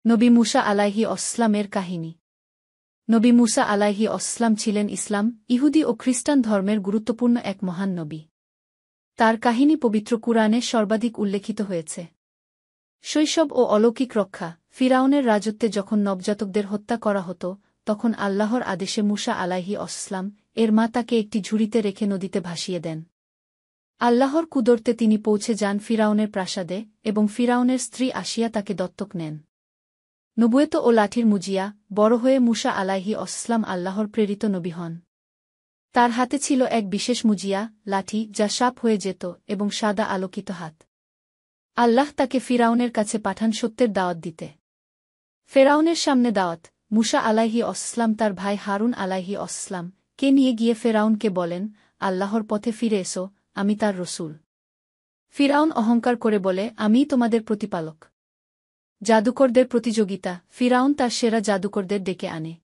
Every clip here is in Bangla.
নবী মুসা আলাইহি অসলামের কাহিনী। নবী মুসা আলাইহি অসলাম ছিলেন ইসলাম, ইহুদি ও খ্রিস্টান ধর্মের গুরুত্বপূর্ণ এক মহান নবী। তার কাহিনী পবিত্র কুরআনে সর্বাধিক উল্লেখিত হয়েছে। শৈশব ও অলৌকিক রক্ষা। ফিরাউনের রাজত্বে যখন নবজাতকদের হত্যা করা হতো, তখন আল্লাহর আদেশে মুসা আলাইহি অসলাম এর মা তাকে একটি ঝুড়িতে রেখে নদীতে ভাসিয়ে দেন। আল্লাহর কুদরতে তিনি পৌঁছে যান ফিরাউনের প্রাসাদে এবং ফিরাউনের স্ত্রী আসিয়া তাকে দত্তক নেন। নবুয়ত ও লাঠির মুজিয়া। বড় হয়ে মুসা আলাইহি অসলাম আল্লাহর প্রেরিত নবী হন। তার হাতে ছিল এক বিশেষ মুজিয়া, লাঠি, যা সাপ হয়ে যেত, এবং সাদা আলোকিত হাত। আল্লাহ তাকে ফিরাউনের কাছে পাঠান সত্যের দাওয়াত দিতে। ফেরাউনের সামনে দাওয়াত। মুসা আলাইহি অসলাম তার ভাই হারুন আলাইহি অসলাম কে নিয়ে গিয়ে ফেরাউনকে বলেন, আল্লাহর পথে ফিরে এসো, আমি তার রসূল। ফিরাউন অহংকার করে বলে, আমিই তোমাদের প্রতিপালক। জাদুকরদের প্রতিযোগিতা। ফিরাউন তার সেরা জাদুকরদের ডেকে আনে।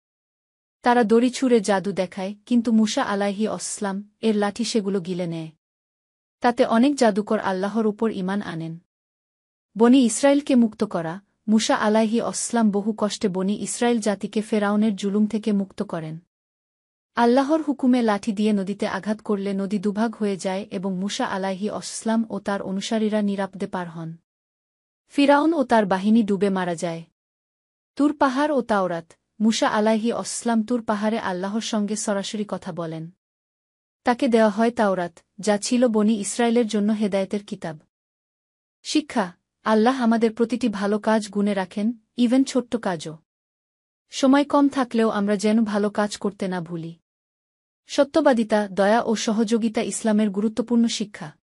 তারা দড়ি ছুঁড়ে জাদু দেখায়, কিন্তু মুসা আলাইহি অসলাম এর লাঠি সেগুলো গিলে নেয়। তাতে অনেক জাদুকর আল্লাহর উপর ঈমান আনেন। বনি ইসরায়েলকে মুক্ত করা। মুসা আলাইহি অসলাম বহু কষ্টে বনি ইসরায়েল জাতিকে ফেরাউনের জুলুম থেকে মুক্ত করেন। আল্লাহর হুকুমে লাঠি দিয়ে নদীতে আঘাত করলে নদী দুভাগ হয়ে যায় এবং মুসা আলাইহি অসলাম ও তার অনুসারীরা নিরাপদে পার হন। ফিরাউন ও তার বাহিনী ডুবে মারা যায়। তুর পাহাড় ও তাওরাত। মুসা আলাইহি অসলাম তুর পাহাড়ে আল্লাহর সঙ্গে সরাসরি কথা বলেন। তাকে দেওয়া হয় তাওরাত, যা ছিল বনি ইসরায়েলের জন্য হেদায়েতের কিতাব। শিক্ষা। আল্লাহ আমাদের প্রতিটি ভালো কাজ গুণে রাখেন, ইভেন ছোট্ট কাজও। সময় কম থাকলেও আমরা যেন ভালো কাজ করতে না ভুলি। সত্যবাদিতা, দয়া ও সহযোগিতা ইসলামের গুরুত্বপূর্ণ শিক্ষা।